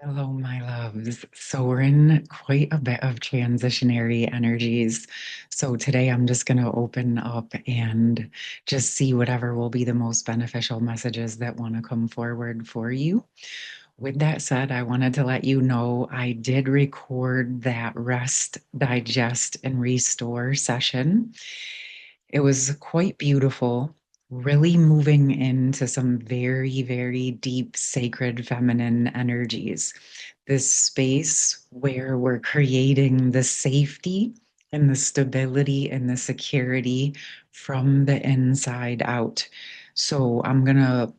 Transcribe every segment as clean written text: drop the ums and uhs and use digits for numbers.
Hello, my loves. So we're in quite a bit of transitionary energies. So today I'm just going to open up and just see whatever will be the most beneficial messages that want to come forward for you. With that said, I wanted to let you know I did record that rest, digest, and restore session. It was quite beautiful, really moving into some very, very deep, sacred feminine energies. This space where we're creating the safety and the stability and the security from the inside out. So I'm going to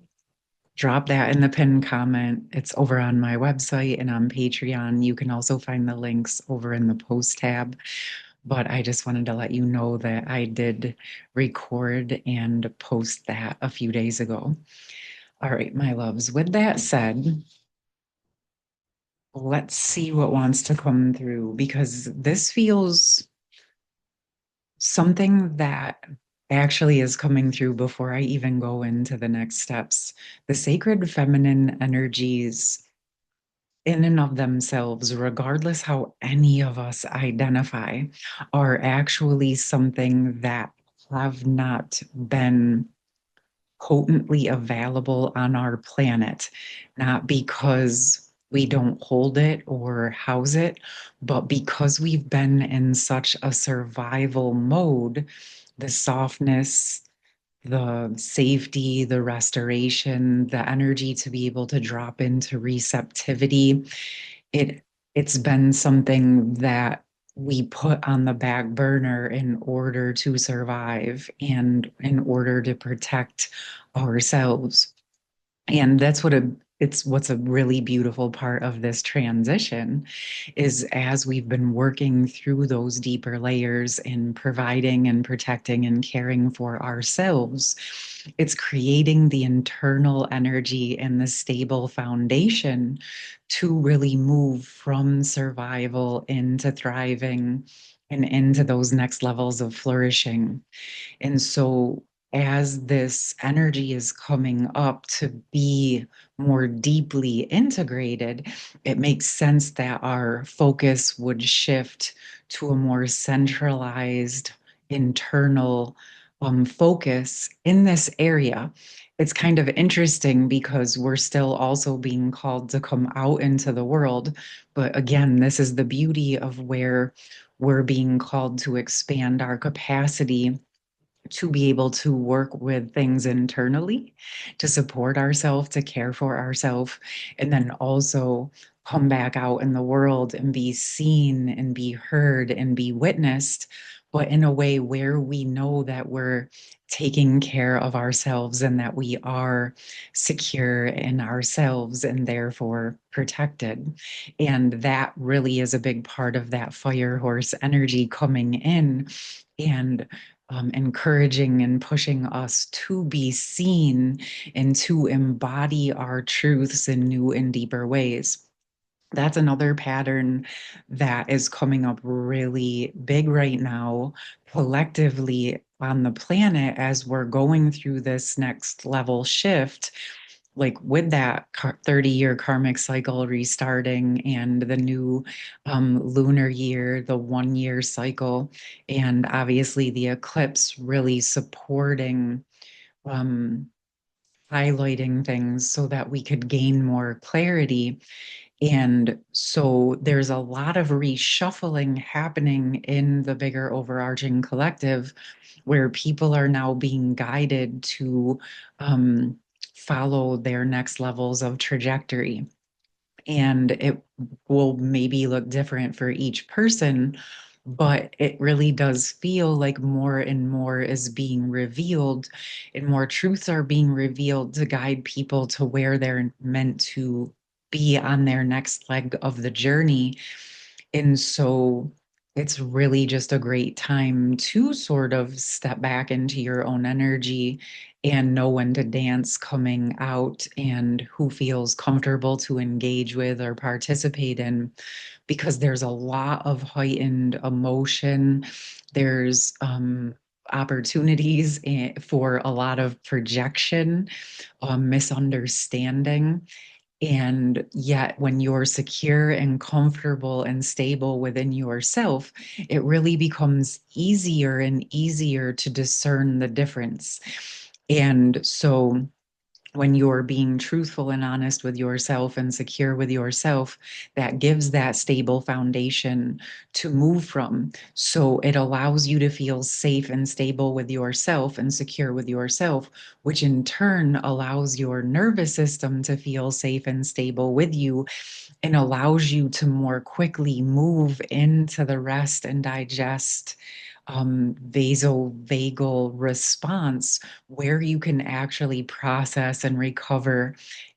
drop that in the pinned comment. It's over on my website and on Patreon. You can also find the links over in the post tab. But I just wanted to let you know that I did record and post that a few days ago. All right, my loves. With that said, let's see what wants to come through because this feels something that actually is coming through before I even go into the next steps. The sacred feminine energies in and of themselves, regardless how any of us identify, are actually something that have not been potently available on our planet, not because we don't hold it or house it, but because we've been in such a survival mode, the softness, the safety, the restoration, the energy to be able to drop into receptivity. It it's been something that we put on the back burner in order to survive and in order to protect ourselves. And that's it's what's a really beautiful part of this transition is as we've been working through those deeper layers and providing and protecting and caring for ourselves, it's creating the internal energy and the stable foundation to really move from survival into thriving and into those next levels of flourishing. And so, as this energy is coming up to be more deeply integrated, it makes sense that our focus would shift to a more centralized internal focus in this area. It's kind of interesting because we're still also being called to come out into the world. But again, this is the beauty of where we're being called to expand our capacity to be able to work with things internally, to support ourselves, to care for ourselves, and then also come back out in the world and be seen and be heard and be witnessed, but in a way where we know that we're taking care of ourselves and that we are secure in ourselves and therefore protected. And that really is a big part of that fire horse energy coming in. And encouraging and pushing us to be seen and to embody our truths in new and deeper ways. That's another pattern that is coming up really big right now, collectively on the planet, as we're going through this next level shift, like with that 30-year karmic cycle restarting and the new lunar year, the 1 year cycle, and obviously the eclipse really supporting, um, highlighting things so that we could gain more clarity. And so there's a lot of reshuffling happening in the bigger overarching collective where people are now being guided to um, follow their next levels of trajectory. And it will maybe look different for each person, but it really does feel like more and more is being revealed and more truths are being revealed to guide people to where they're meant to be on their next leg of the journey. And so it's really just a great time to sort of step back into your own energy and know when to dance coming out and who feels comfortable to engage with or participate in, because there's a lot of heightened emotion. There's opportunities for a lot of projection, misunderstanding, And yet, when you're secure and comfortable and stable within yourself, it really becomes easier and easier to discern the difference. And so, when you're being truthful and honest with yourself and secure with yourself, that gives that stable foundation to move from. So it allows you to feel safe and stable with yourself and secure with yourself, which in turn allows your nervous system to feel safe and stable with you and allows you to more quickly move into the rest and digest vasovagal response where you can actually process and recover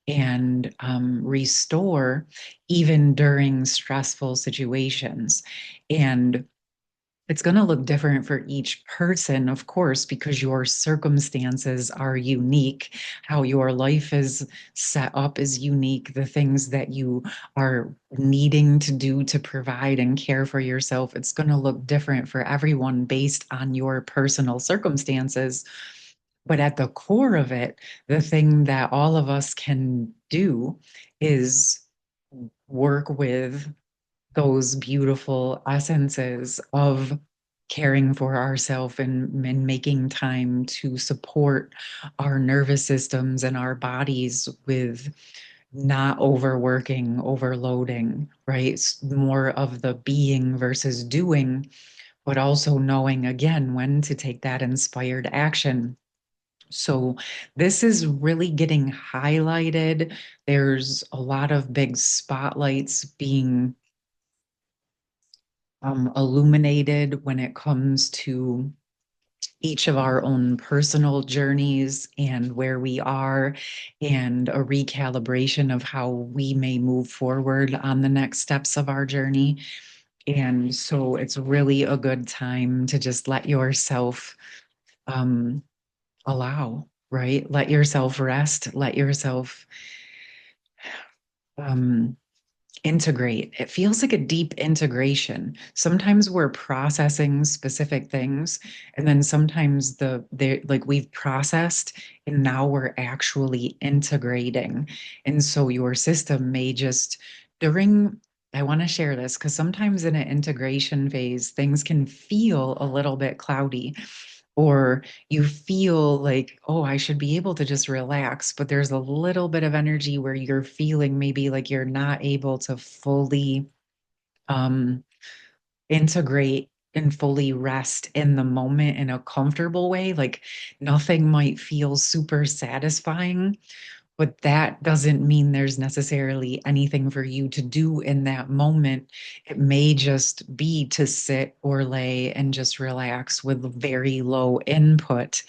and restore even during stressful situations. And it's going to look different for each person, of course, because your circumstances are unique. How your life is set up is unique. The things that you are needing to do to provide and care for yourself, it's going to look different for everyone based on your personal circumstances. But at the core of it, the thing that all of us can do is work with those beautiful essences of caring for ourselves and making time to support our nervous systems and our bodies with not overworking, overloading, right? It's more of the being versus doing, but also knowing again when to take that inspired action. So this is really getting highlighted. There's a lot of big spotlights being illuminated when it comes to each of our own personal journeys and where we are, and a recalibration of how we may move forward on the next steps of our journey. And so it's really a good time to just let yourself um, allow, right? Let yourself rest, let yourself um, integrate. It feels like a deep integration. Sometimes we're processing specific things, and then sometimes the like we've processed and now we're actually integrating. And so your system may just during I want to share this because sometimes in an integration phase, things can feel a little bit cloudy, or you feel like, oh, I should be able to just relax, but there's a little bit of energy where you're feeling maybe like you're not able to fully um, integrate and fully rest in the moment in a comfortable way. Like nothing might feel super satisfying, but that doesn't mean there's necessarily anything for you to do in that moment. It may just be to sit or lay and just relax with very low input.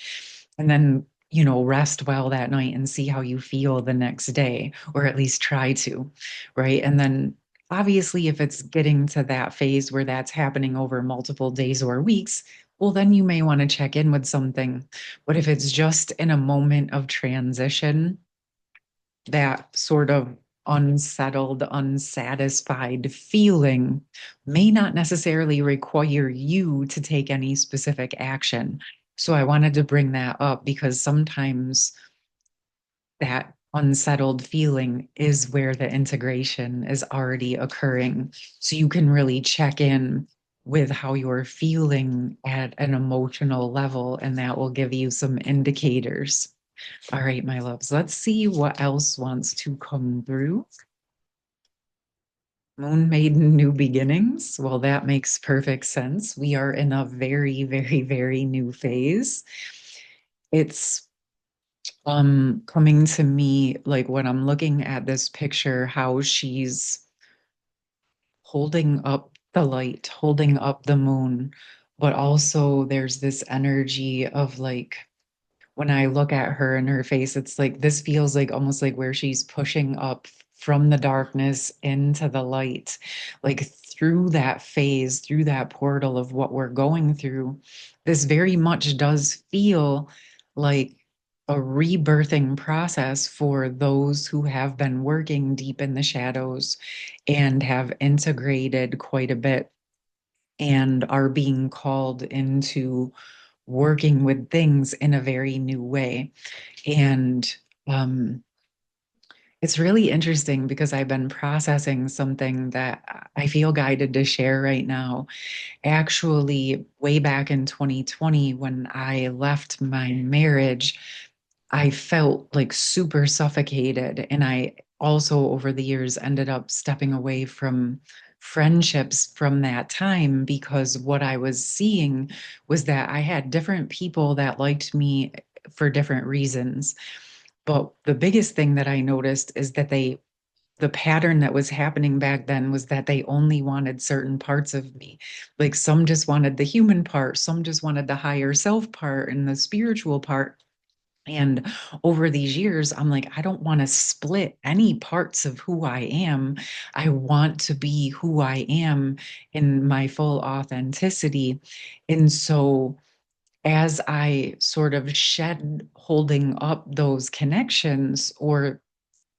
And then, rest well that night and see how you feel the next day, or at least try to, right? And then obviously, if it's getting to that phase where that's happening over multiple days or weeks, well, then you may want to check in with something. But if it's just in a moment of transition, that sort of unsettled, unsatisfied feeling may not necessarily require you to take any specific action. So I wanted to bring that up because sometimes that unsettled feeling is where the integration is already occurring. So you can really check in with how you're feeling at an emotional level, and that will give you some indicators. All right, my loves, let's see what else wants to come through. Moon Maiden New Beginnings. Well, that makes perfect sense. We are in a very, very, very new phase. It's coming to me like when I'm looking at this picture, how she's holding up the light, holding up the moon, but also there's this energy of like when I look at her and her face, it's like this feels like almost like where she's pushing up from the darkness into the light, like through that phase, through that portal of what we're going through. This very much does feel like a rebirthing process for those who have been working deep in the shadows and have integrated quite a bit and are being called into working with things in a very new way. And um, It's really interesting because I've been processing something that I feel guided to share right now. Actually, way back in 2020, when I left my marriage, I felt like super suffocated. And I also, over the years, ended up stepping away from friendships from that time because what I was seeing was that I had different people that liked me for different reasons. But the biggest thing that I noticed is that the pattern that was happening back then was that they only wanted certain parts of me. Like some just wanted the human part, some just wanted the higher self part and the spiritual part. And over these years, I'm like, I don't want to split any parts of who I am. I want to be who I am in my full authenticity. And so, as I sort of shed holding up those connections or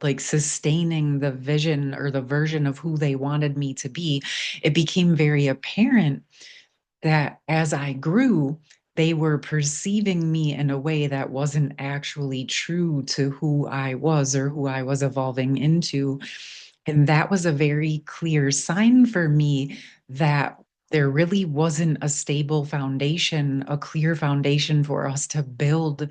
like sustaining the vision or the version of who they wanted me to be, it became very apparent that as I grew, they were perceiving me in a way that wasn't actually true to who I was or who I was evolving into. And that was a very clear sign for me that there really wasn't a stable foundation, a clear foundation for us to build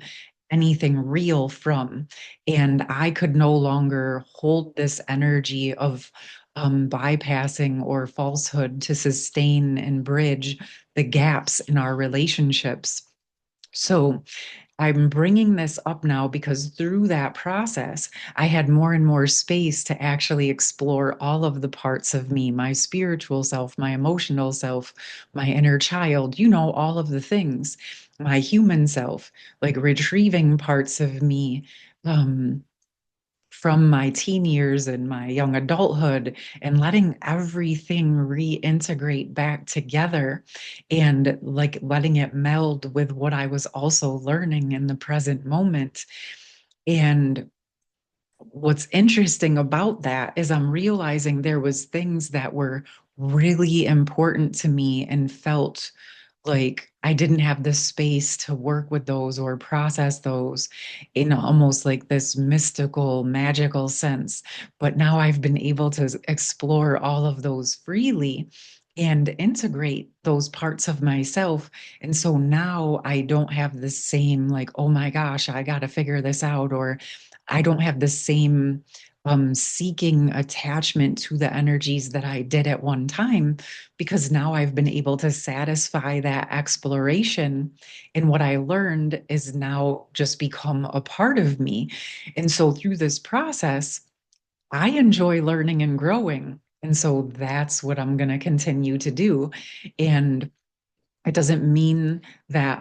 anything real from. And I could no longer hold this energy of bypassing or falsehood to sustain and bridge the gaps in our relationships. So I'm bringing this up now because through that process, I had more and more space to actually explore all of the parts of me, my spiritual self, my emotional self, my inner child, all of the things, my human self, like retrieving parts of me. Um, from my teen years and my young adulthood and letting everything reintegrate back together and like letting it meld with what I was also learning in the present moment. And what's interesting about that is I'm realizing there was things that were really important to me and felt like I didn't have the space to work with those or process those in almost like this mystical, magical sense. But now I've been able to explore all of those freely and integrate those parts of myself. And so now I don't have the same, like, oh my gosh, I got to figure this out, or I don't have the same seeking attachment to the energies that I did at one time because now I've been able to satisfy that exploration. And what I learned is now just become a part of me. And so through this process, I enjoy learning and growing. And so that's what I'm going to continue to do. And it doesn't mean that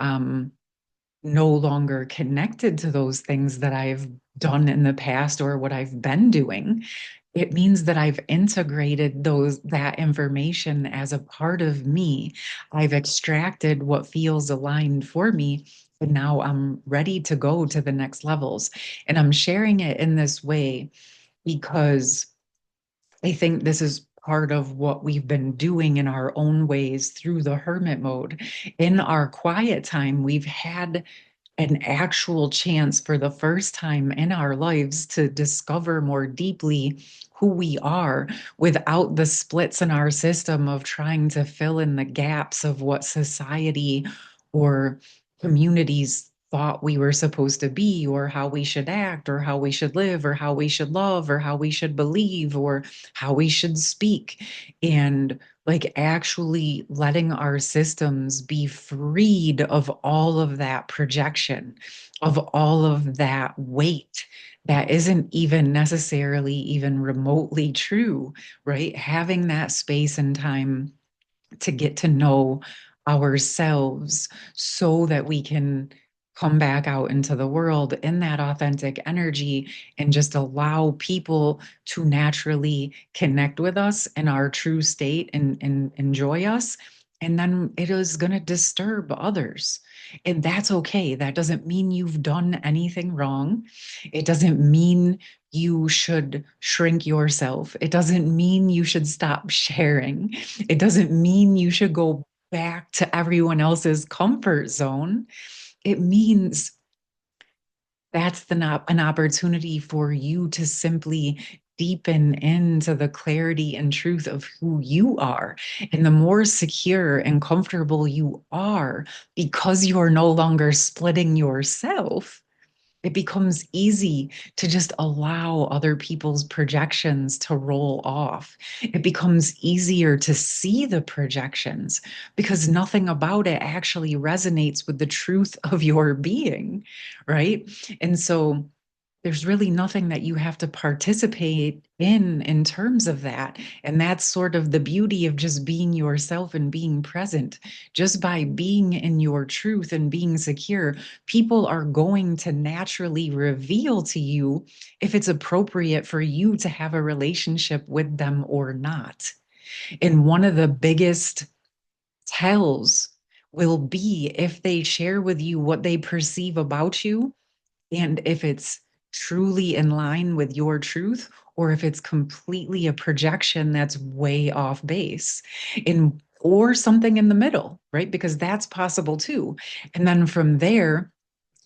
no longer connected to those things that I've done in the past or what I've been doing. It means that I've integrated that information as a part of me. I've extracted what feels aligned for me, and now I'm ready to go to the next levels. And I'm sharing it in this way because I think this is part of what we've been doing in our own ways through the hermit mode. In our quiet time, we've had an actual chance for the first time in our lives to discover more deeply who we are without the splits in our system of trying to fill in the gaps of what society or communities thought we were supposed to be, or how we should act, or how we should live, or how we should love, or how we should believe, or how we should speak. And like actually letting our systems be freed of all of that projection, of all of that weight that isn't even necessarily even remotely true, right? Having that space and time to get to know ourselves so that we can come back out into the world in that authentic energy and just allow people to naturally connect with us in our true state and enjoy us. And then it is going to disturb others. And that's okay. That doesn't mean you've done anything wrong. It doesn't mean you should shrink yourself. It doesn't mean you should stop sharing. It doesn't mean you should go back to everyone else's comfort zone. It means That's an opportunity for you to simply deepen into the clarity and truth of who you are. And the more secure and comfortable you are, because you're no longer splitting yourself, it becomes easy to just allow other people's projections to roll off. It becomes easier to see the projections because nothing about it actually resonates with the truth of your being, right? And so there's really nothing that you have to participate in terms of that. And that's sort of the beauty of just being yourself and being present. Just by being in your truth and being secure, people are going to naturally reveal to you if it's appropriate for you to have a relationship with them or not. And one of the biggest tells will be if they share with you what they perceive about you, and if it's truly in line with your truth, or if it's completely a projection that's way off base, in or something in the middle, right? Because that's possible too. And then from there,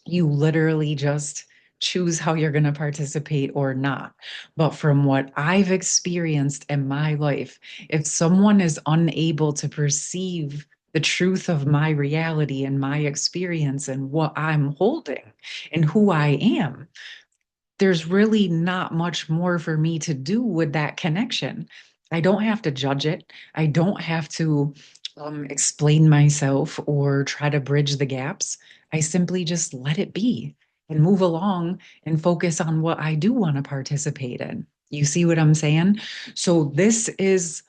you literally just choose how you're going to participate or not. But from what I've experienced in my life, if someone is unable to perceive the truth of my reality and my experience and what I'm holding and who I am, there's really not much more for me to do with that connection. I don't have to judge it. I don't have to explain myself or try to bridge the gaps. I simply just let it be and move along and focus on what I do want to participate in. You see what I'm saying? So, this is,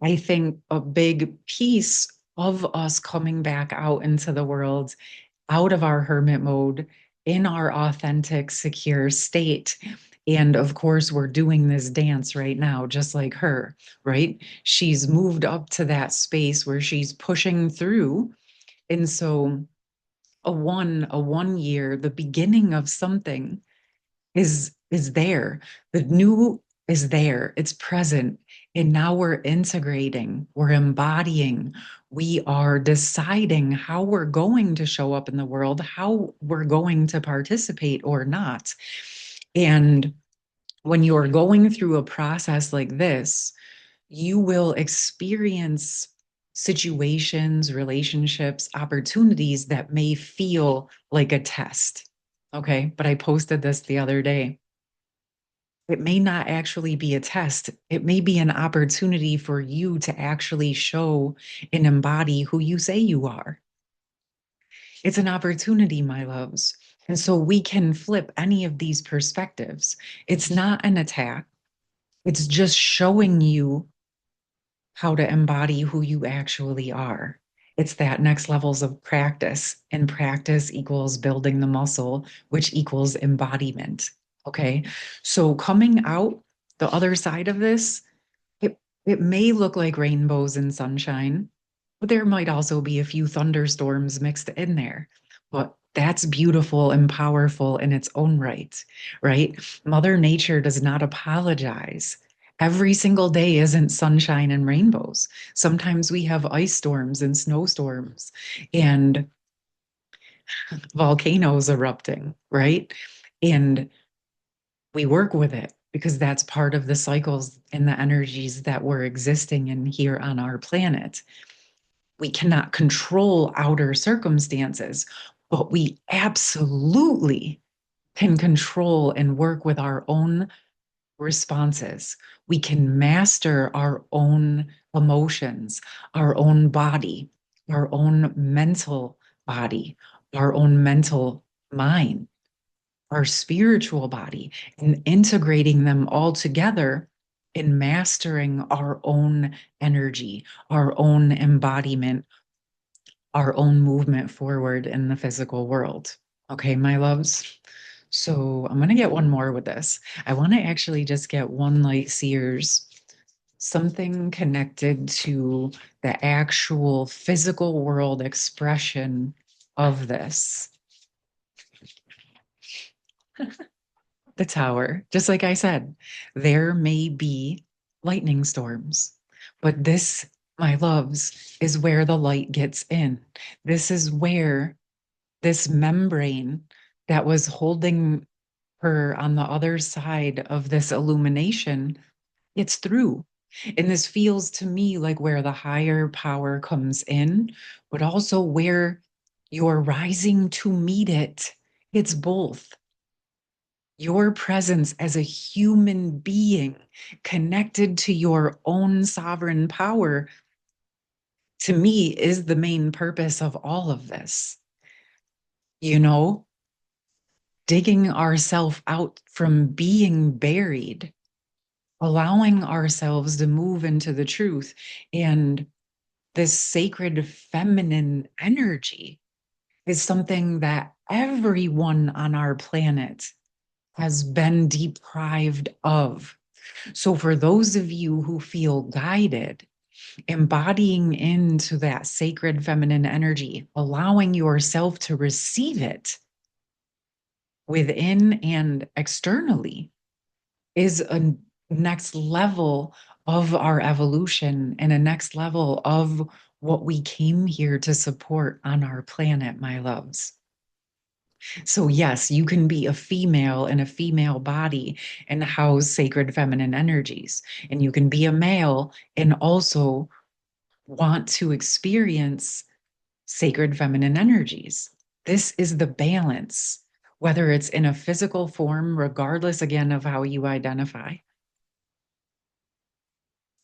I think, a big piece of us coming back out into the world, out of our hermit mode, in our authentic, secure state. And of course, we're doing this dance right now, just like her, right? She's moved up to that space where she's pushing through. And so a one year, the beginning of something is there. The new is there. It's present. And now we're integrating, we're embodying, we are deciding how we're going to show up in the world, how we're going to participate or not. And when you're going through a process like this, you will experience situations, relationships, opportunities that may feel like a test. Okay. But I posted this the other day. It may not actually be a test. It may be an opportunity for you to actually show and embody who you say you are. It's an opportunity, my loves. And so we can flip any of these perspectives. It's not an attack, it's just showing you how to embody who you actually are. It's that next levels of practice, and practice equals building the muscle, which equals embodiment. Okay. So coming out the other side of this, it may look like rainbows and sunshine, but there might also be a few thunderstorms mixed in there. But that's beautiful and powerful in its own right? Mother Nature does not apologize. Every single day isn't sunshine and rainbows. Sometimes we have ice storms and snowstorms and volcanoes erupting, right? And we work with it because that's part of the cycles and the energies that we're existing in here on our planet. We cannot control outer circumstances, but we absolutely can control and work with our own responses. We can master our own emotions, our own body, our own mental body, our own mental mind, our spiritual body, and integrating them all together in mastering our own energy, our own embodiment, our own movement forward in the physical world. Okay, my loves. So I'm going to get one more with this. I want to actually just get one light seers, something connected to the actual physical world expression of this. The tower, just like I said, there may be lightning storms, but this, my loves, is where the light gets in. This is where this membrane that was holding her on the other side of this illumination, it's through. And this feels to me like where the higher power comes in, but also where you're rising to meet it. It's both. Your presence as a human being connected to your own sovereign power, to me, is the main purpose of all of this. You know, digging ourselves out from being buried, allowing ourselves to move into the truth and this sacred feminine energy is something that everyone on our planet has been deprived of. So, for those of you who feel guided, embodying into that sacred feminine energy, allowing yourself to receive it within and externally, is a next level of our evolution and a next level of what we came here to support on our planet, my loves. So, yes, you can be a female in a female body and house sacred feminine energies. And you can be a male and also want to experience sacred feminine energies. This is the balance, whether it's in a physical form, regardless again of how you identify.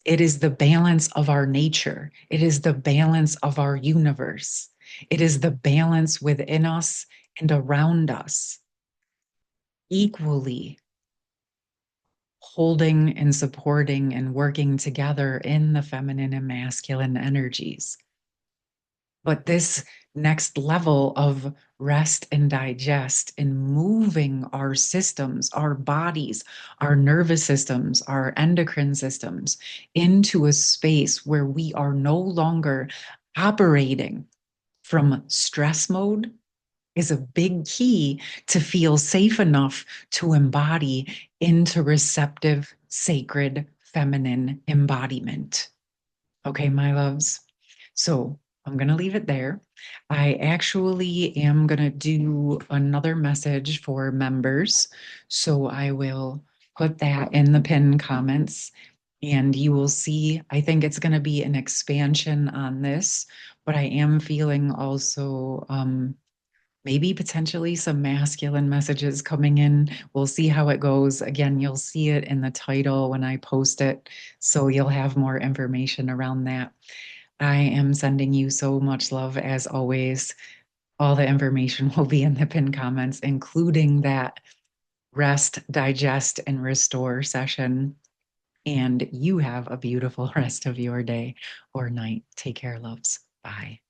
It is the balance of our nature. It is the balance of our universe. It is the balance within us and around us, equally holding and supporting and working together in the feminine and masculine energies. But this next level of rest and digest and moving our systems, our bodies, our nervous systems, our endocrine systems into a space where we are no longer operating from stress mode is a big key to feel safe enough to embody into receptive, sacred, feminine embodiment. Okay, my loves. So I'm going to leave it there. I actually am going to do another message for members. So I will put that in the pinned comments and you will see. I think it's going to be an expansion on this, but I am feeling also maybe potentially some masculine messages coming in. We'll see how it goes. Again, you'll see it in the title when I post it. So you'll have more information around that. I am sending you so much love as always. All the information will be in the pinned comments, including that rest, digest, and restore session. And you have a beautiful rest of your day or night. Take care, loves. Bye.